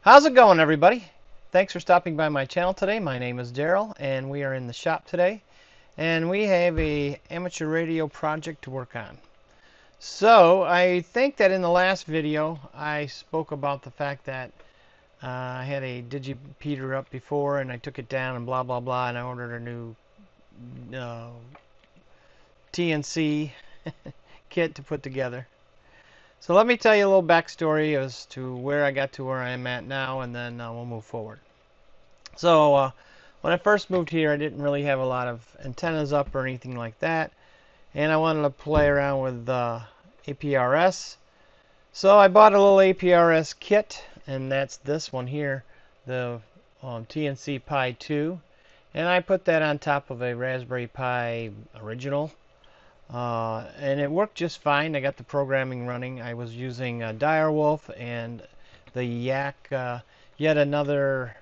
How's it going, everybody? Thanks for stopping by my channel today. My name is Daryl, and we are in the shop today, and we have a amateur radio project to work on. So I think that in the last video I spoke about the fact that I had a digipeater up before and I took it down and blah blah blah, and I ordered a new uh, TNC kit to put together. So let me tell you a little backstory as to where I got to where I am at now, and then we'll move forward. So when I first moved here, I didn't really have a lot of antennas up or anything like that, and I wanted to play around with APRS. So I bought a little APRS kit, and that's this one here, the TNC Pi 2, and I put that on top of a Raspberry Pi original. And it worked just fine. I got the programming running. I was using Direwolf and the Yak, yet another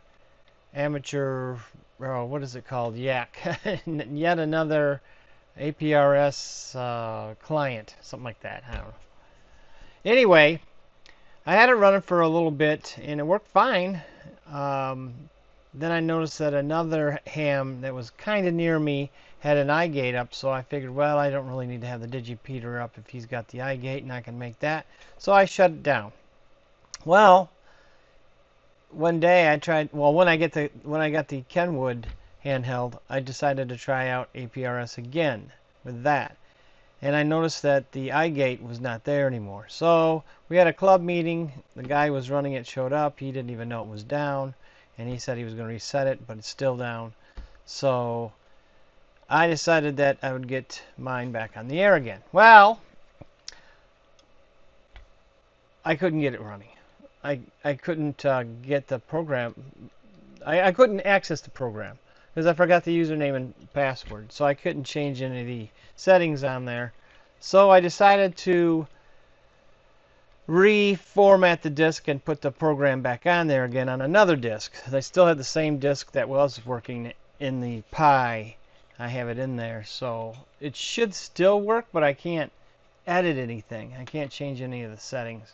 amateur, what is it called? Yak. Yet another APRS client, something like that. I don't know. Anyway, I had it running for a little bit and it worked fine. Then I noticed that another ham that was kind of near me had an eye gate up, so I figured, well, I don't really need to have the digipeater up if he's got the eye gate, and I can make that. So I shut it down. Well, one day I tried. Well, when I got the Kenwood handheld, I decided to try out APRS again with that, and I noticed that the eye gate was not there anymore. So we had a club meeting. The guy who was running it showed up. He didn't even know it was down, and he said he was going to reset it, but it's still down. So I decided that I would get mine back on the air again. Well, I couldn't get it running. I couldn't get the program. I couldn't access the program because I forgot the username and password. So I couldn't change any of the settings on there. So I decided to reformat the disk and put the program back on there again on another disk. I still had the same disk that was working in the Pi. I have it in there, so it should still work, but I can't edit anything. I can't change any of the settings.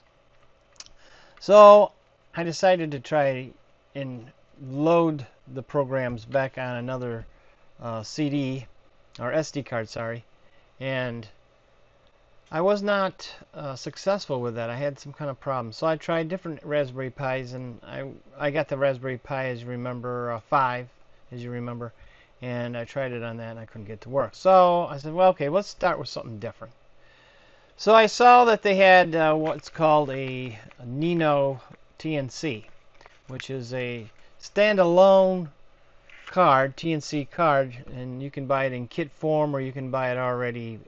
So I decided to try and load the programs back on another CD or SD card, sorry, and I was not successful with that. I had some kind of problem. So I tried different Raspberry Pis, and I got the Raspberry Pi, as you remember, 5, as you remember, and I tried it on that and I couldn't get it to work. So I said, well, okay, let's start with something different. So I saw that they had what's called a NinoTNC, which is a standalone card, TNC card, and you can buy it in kit form or you can buy it already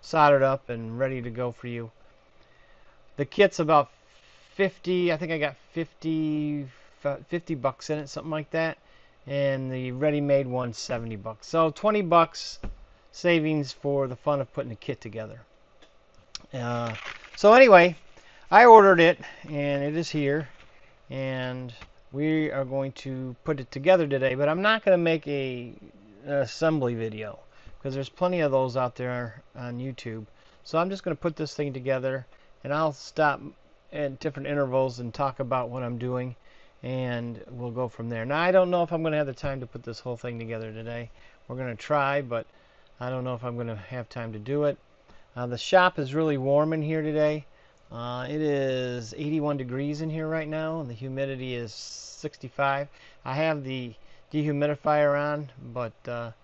soldered up and ready to go for you. The kit's about 50, I think I got 50 bucks in it, something like that. And the ready-made one's 70 bucks. So 20 bucks savings for the fun of putting a kit together. So anyway, I ordered it and it is here, and we are going to put it together today, but I'm not going to make an assembly video because there's plenty of those out there on YouTube. So I'm just going to put this thing together, and I'll stop at different intervals and talk about what I'm doing, and we'll go from there. Now, I don't know if I'm going to have the time to put this whole thing together today. We're going to try, but I don't know if I'm going to have time to do it. The shop is really warm in here today. It is 81 degrees in here right now, and the humidity is 65. I have the dehumidifier on, but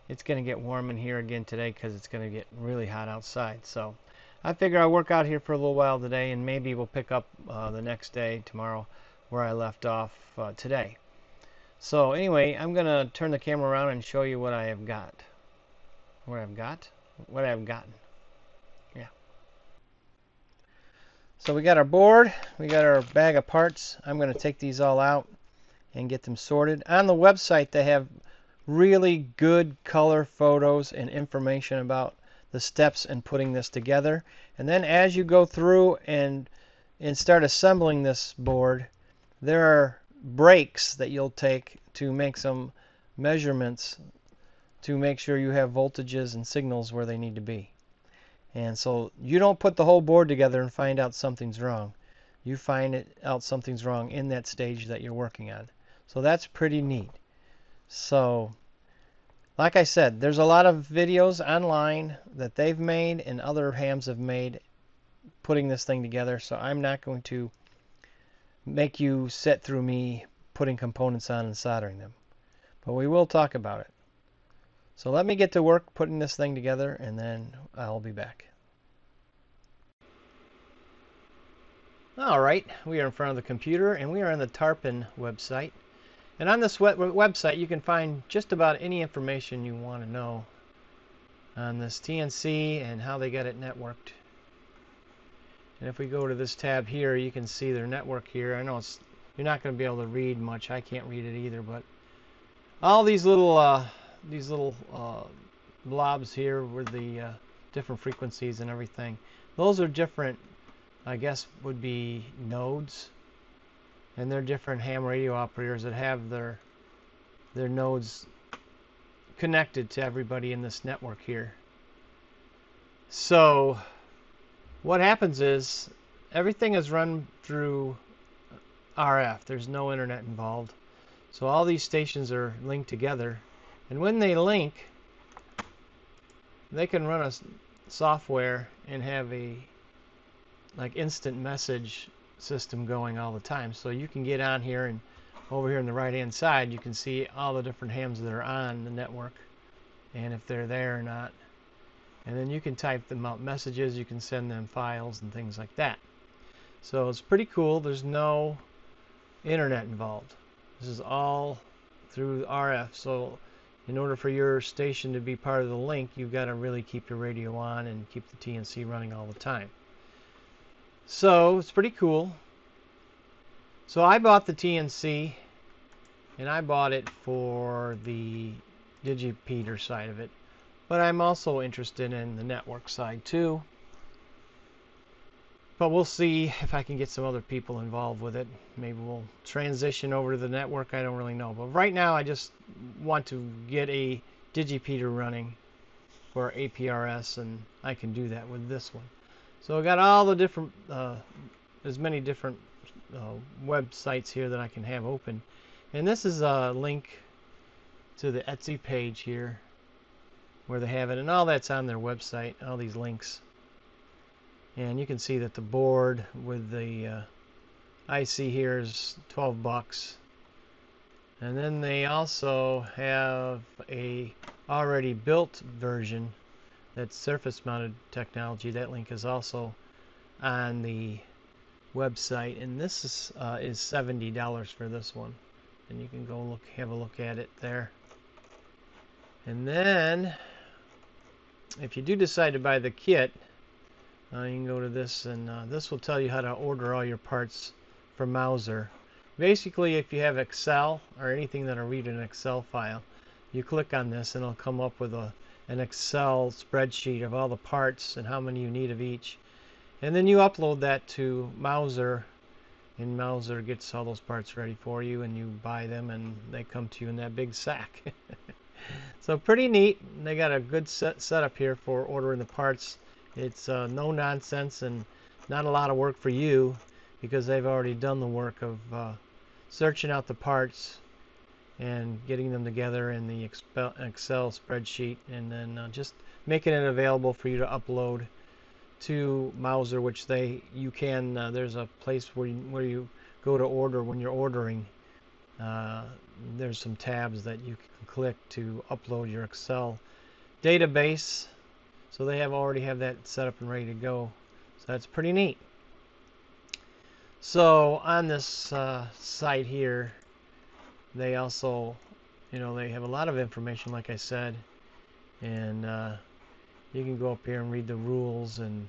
it's going to get warm in here again today because it's going to get really hot outside. So I figure I'll work out here for a little while today, and maybe we'll pick up the next day, tomorrow, where I left off today. So anyway, I'm going to turn the camera around and show you what I have got. What I've gotten. Yeah. So we got our board, we got our bag of parts. I'm going to take these all out and get them sorted. On the website they have really good color photos and information about the steps in putting this together. And then as you go through and start assembling this board, there are breaks that you'll take to make some measurements to make sure you have voltages and signals where they need to be. And so you don't put the whole board together and find out something's wrong. you find out something's wrong in that stage that you're working on. So that's pretty neat. So like I said, there's a lot of videos online that they've made and other hams have made putting this thing together, so I'm not going to make you sit through me putting components on and soldering them. But we will talk about it. So let me get to work putting this thing together and then I'll be back. Alright, we are in front of the computer and we are on the TARPN website. And on this website you can find just about any information you want to know on this TNC and how they got it networked. And if we go to this tab here, you can see their network here. I know you're not going to be able to read much. I can't read it either, but all these little blobs here with the different frequencies and everything, those are different, I guess would be nodes, and they're different ham radio operators that have their nodes connected to everybody in this network here. So what happens is everything is run through RF. There's no internet involved. So all these stations are linked together, and when they link, they can run a software and have a instant message system going all the time. So you can get on here, and over here on the right hand side you can see all the different hams that are on the network and if they're there or not. And then you can type them out messages, you can send them files and things like that. So it's pretty cool. There's no internet involved. This is all through RF. So in order for your station to be part of the link, you've got to really keep your radio on and keep the TNC running all the time. So it's pretty cool. So I bought the TNC, and I bought it for the digipeater side of it. But I'm also interested in the network side too. But we'll see if I can get some other people involved with it. Maybe we'll transition over to the network. I don't really know. But right now I just want to get a digipeater running for APRS, and I can do that with this one. So I got all the different, as many different websites here that I can have open. And this is a link to the Etsy page here, where they have it, and all that's on their website, all these links. And you can see that the board with the IC here is 12 bucks. And then they also have a already built version that's surface mounted technology. That link is also on the website, and this is $70 for this one. And you can go have a look at it there. And then if you do decide to buy the kit, you can go to this, and this will tell you how to order all your parts from Mouser. Basically, if you have Excel or anything that'll read an Excel file, you click on this and it'll come up with an Excel spreadsheet of all the parts and how many you need of each. And then you upload that to Mouser, and Mouser gets all those parts ready for you, and you buy them and they come to you in that big sack. So pretty neat. They got a good setup here for ordering the parts. It's no nonsense and not a lot of work for you, because they've already done the work of searching out the parts and getting them together in the Excel spreadsheet, and then just making it available for you to upload to Mouser, which you can. There's a place where you go to order when you're ordering. There's some tabs that you can click to upload your Excel database. So they already have that set up and ready to go. So that's pretty neat. So on this site here, they also, they have a lot of information, like I said, and you can go up here and read the rules and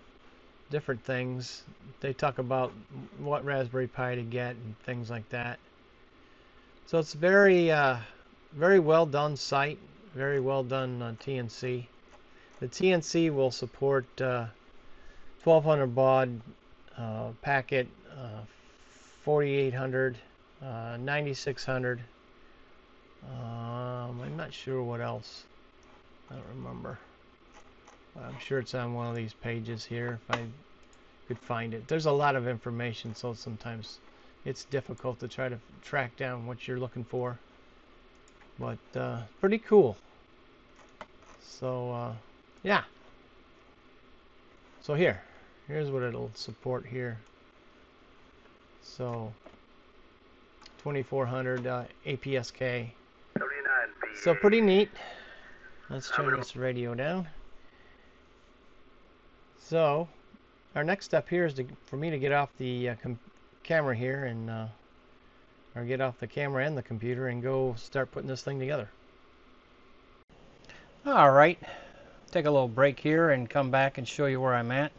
different things. They talk about what Raspberry Pi to get and things like that. So it's very well done site, very well done TNC. The TNC will support 1200 baud packet, 4800, 9600. I'm not sure what else. I don't remember. I'm sure it's on one of these pages here. If I could find it. There's a lot of information, so sometimes it's difficult to try to track down what you're looking for. But pretty cool. So yeah. So here's what it'll support here. So 2400 APSK. So pretty neat. Let's turn this radio down. So our next step here is for me to get off the camera here and or get off the camera and the computer and go start putting this thing together. Alright, take a little break here and come back and show you where I'm at.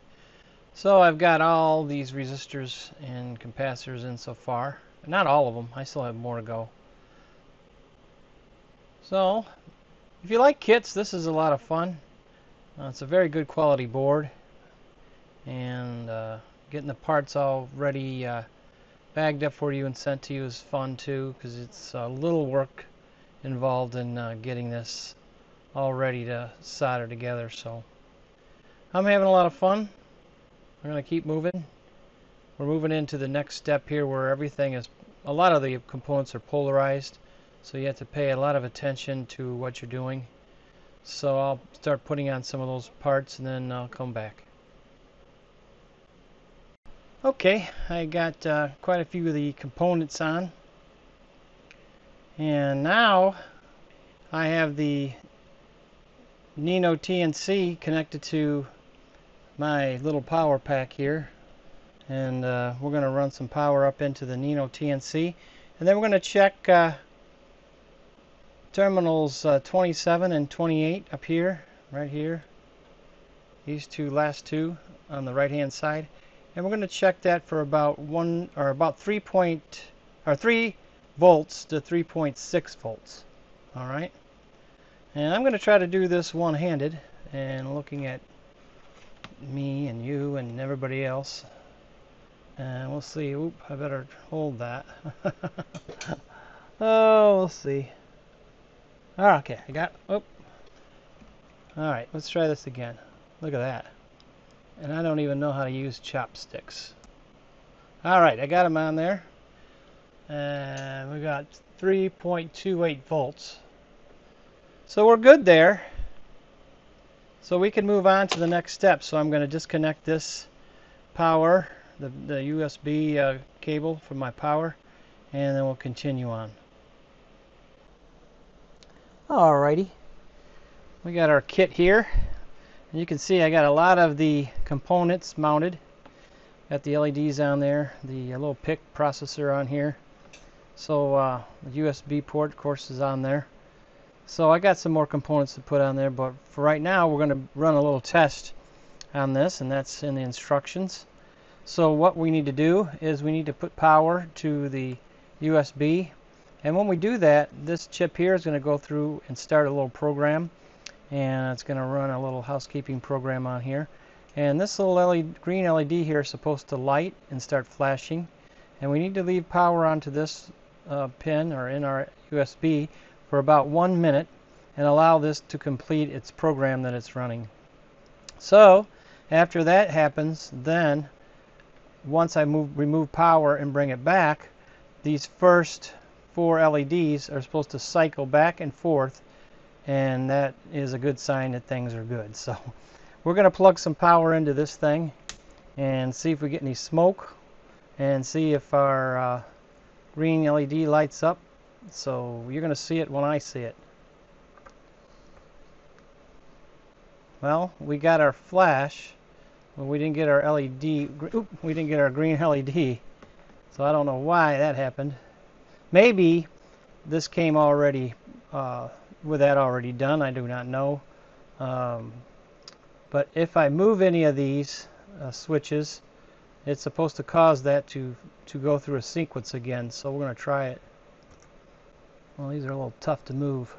So I've got all these resistors and capacitors in so far. Not all of them, I still have more to go. So if you like kits, this is a lot of fun. It's a very good quality board, and getting the parts all ready, bagged up for you and sent to you is fun too, because it's a little work involved in getting this all ready to solder together. So I'm having a lot of fun. We're going to keep moving. We're moving into the next step here where everything is, a lot of the components are polarized, so you have to pay a lot of attention to what you're doing. So I'll start putting on some of those parts and then I'll come back. Okay, I got quite a few of the components on, and now I have the NinoTNC connected to my little power pack here, and we're going to run some power up into the NinoTNC, and then we're going to check terminals 27 and 28 up here, right here, these last two on the right hand side, and we're going to check that for about 3 volts to 3.6 volts. All right, and I'm going to try to do this one-handed and looking at me and you and everybody else, and we'll see. Oop, I better hold that. Oh, we'll see. Okay, I got, oh. Alright, let's try this again. Look at that. And I don't even know how to use chopsticks. Alright, I got them on there. And we got 3.28 volts. So we're good there. So we can move on to the next step. So I'm going to disconnect this power, the USB cable from my power, and then we'll continue on. Alrighty, we got our kit here, and you can see I got a lot of the components mounted. Got the LEDs on there, the little PIC processor on here. So the USB port, of course, is on there. So I got some more components to put on there, but for right now we're going to run a little test on this, and that's in the instructions. So what we need to do is we need to put power to the USB. And when we do that, this chip here is going to go through and start a little program, and it's going to run a little housekeeping program on here. And this little green LED here is supposed to light and start flashing, and we need to leave power onto this pin or in our USB for about 1 minute and allow this to complete its program that it's running. So after that happens, then once I remove power and bring it back, these first 4 LEDs are supposed to cycle back and forth, and that is a good sign that things are good. So we're going to plug some power into this thing and see if we get any smoke and see if our green LED lights up. So you're going to see it when I see it. Well, we got our flash, but we didn't get our LED. We didn't get our green LED. So I don't know why that happened. Maybe this came already with that already done. I do not know. But if I move any of these switches, it's supposed to cause that to go through a sequence again. So we're going to try it. Well, these are a little tough to move.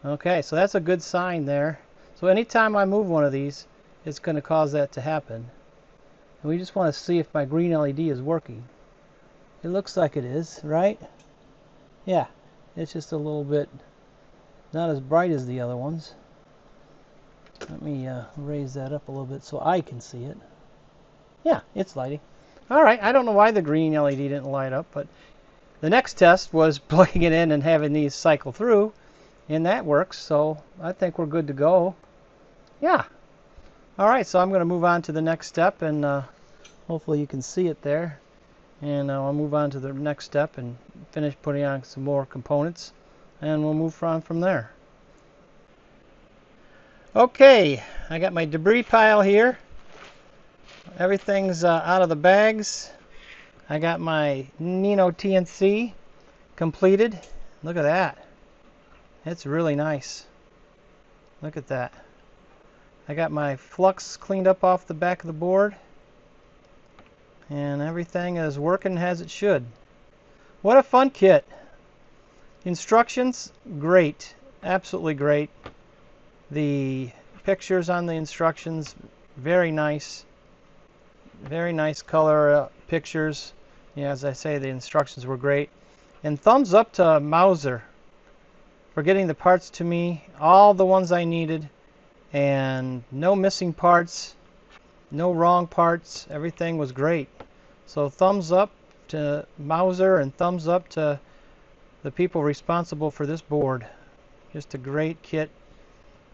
Okay, so that's a good sign there. So anytime I move one of these, it's going to cause that to happen. And we just want to see if my green LED is working. It looks like it is, right? Yeah, it's just a little bit not as bright as the other ones. Let me raise that up a little bit so I can see it. Yeah, it's lighting. All right, I don't know why the green LED didn't light up, but the next test was plugging it in and having these cycle through, and that works, so I think we're good to go. Yeah. All right, so I'm going to move on to the next step, and hopefully you can see it there. And I'll move on to the next step and finish putting on some more components, and we'll move on from there. Okay, I got my debris pile here. Everything's out of the bags. I got my NinoTNC completed. Look at that. It's really nice. Look at that. I got my flux cleaned up off the back of the board, and everything is working as it should. What a fun kit. Instructions, great. Absolutely great. The pictures on the instructions, very nice. Very nice color pictures. Yeah, as I say, the instructions were great. And thumbs up to Mauser for getting the parts to me, all the ones I needed, and no missing parts, no wrong parts. Everything was great. So thumbs up to Mauser and thumbs up to the people responsible for this board. Just a great kit.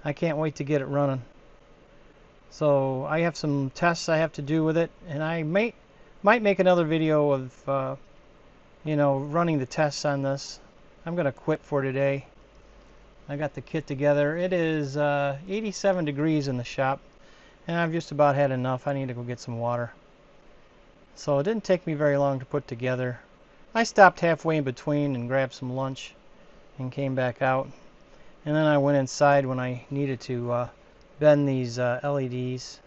I can't wait to get it running. So I have some tests I have to do with it, and I might make another video of you know, running the tests on this. I'm gonna quit for today. I got the kit together. It is 87 degrees in the shop, and I've just about had enough. I need to go get some water. So it didn't take me very long to put together. I stopped halfway in between and grabbed some lunch and came back out, and then I went inside when I needed to bend these LEDs.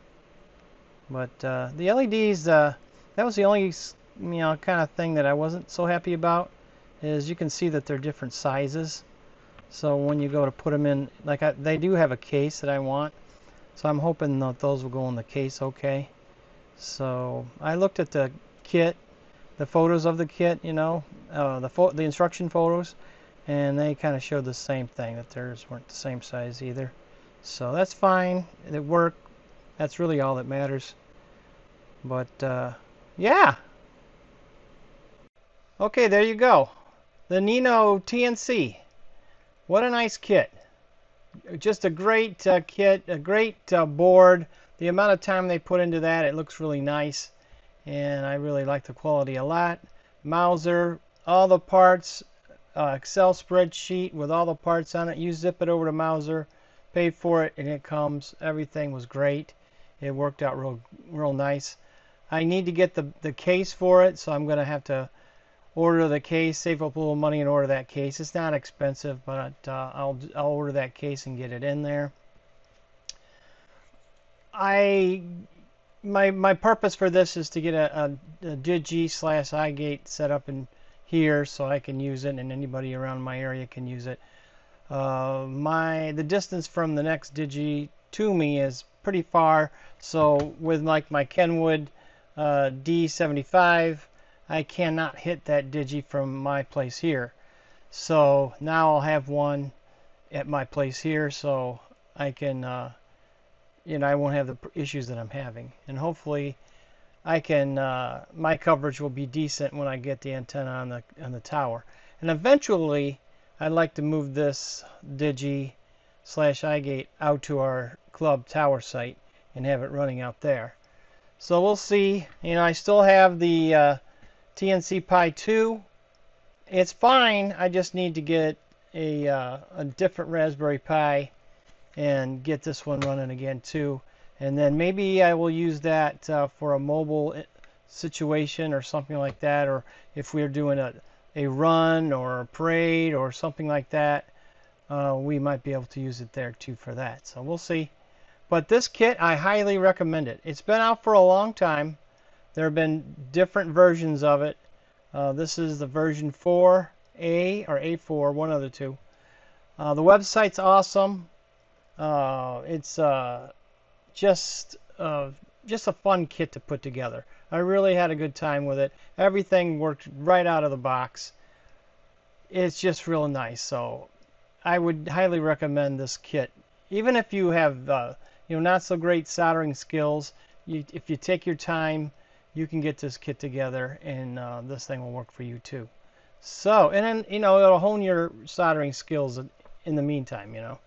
But the LEDs, that was the only kind of thing that I wasn't so happy about, is you can see that they're different sizes. So when you go to put them in, like they do have a case that I want, so I'm hoping that those will go in the case okay. So I looked at the kit, the photos of the kit, you know, the instruction photos, and they kind of showed the same thing, that theirs weren't the same size either. So that's fine. It worked. That's really all that matters. But yeah. Okay, there you go. The NinoTNC. What a nice kit. Just a great kit, a great board. The amount of time they put into that, it looks really nice. And I really like the quality a lot. Mauser, all the parts, Excel spreadsheet with all the parts on it. You zip it over to Mauser, pay for it, and it comes. Everything was great. It worked out real nice. I need to get the case for it, so I'm going to have to order the case, save up a little money and order that case. It's not expensive, but I'll order that case and get it in there. My purpose for this is to get a Digi/iGate set up in here so I can use it and anybody around my area can use it. The distance from the next Digi to me is pretty far, so with like my Kenwood D75, I cannot hit that Digi from my place here. So now I'll have one at my place here, so I can, you know, I won't have the issues that I'm having. And hopefully I can, my coverage will be decent when I get the antenna on the tower. And eventually I'd like to move this Digi/iGate out to our club tower site and have it running out there. So we'll see. You know, I still have the TNC Pi 2. It's fine. I just need to get a different Raspberry Pi and get this one running again too. And then maybe I will use that for a mobile situation or something like that. Or if we're doing a run or a parade or something like that, we might be able to use it there too for that. So we'll see. But this kit, I highly recommend it. It's been out for a long time. There have been different versions of it. This is the version 4A or A4, one of the two. The website's awesome. It's just a fun kit to put together. I really had a good time with it. Everything worked right out of the box. It's just real nice. So I would highly recommend this kit. Even if you have you know, not so great soldering skills, if you take your time, you can get this kit together, and this thing will work for you too. So, and then, you know, it'll hone your soldering skills in the meantime, you know.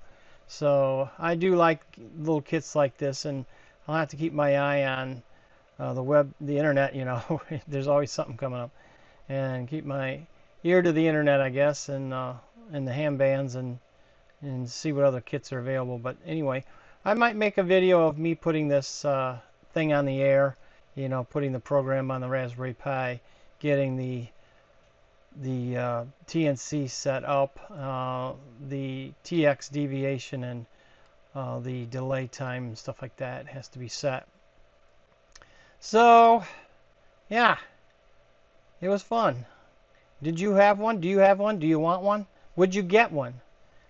So I do like little kits like this, and I'll have to keep my eye on the internet, you know. There's always something coming up, and keep my ear to the internet, I guess, and the ham bands, and see what other kits are available. But anyway, I might make a video of me putting this thing on the air, you know, putting the program on the Raspberry Pi, getting the TNC set up, the TX deviation, and the delay time and stuff like that has to be set. So yeah, it was fun. Did you have one? Do you have one? Do you want one? Would you get one?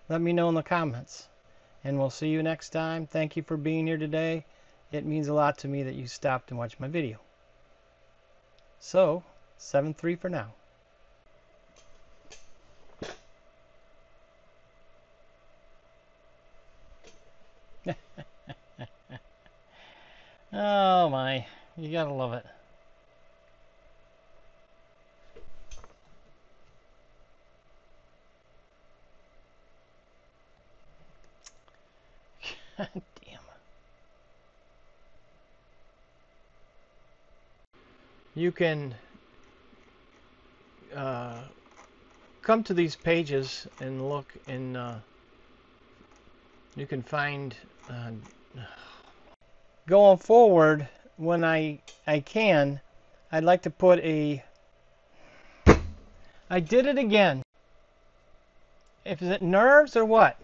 Let me know in the comments. And we'll see you next time. Thank you for being here today. It means a lot to me that you stopped and watched my video. So, 7-3 for now. Oh my, you gotta love it. God damn. You can come to these pages and look, and you can find going forward, when I can, I'd like to put a, I did it again. Is it nerves or what?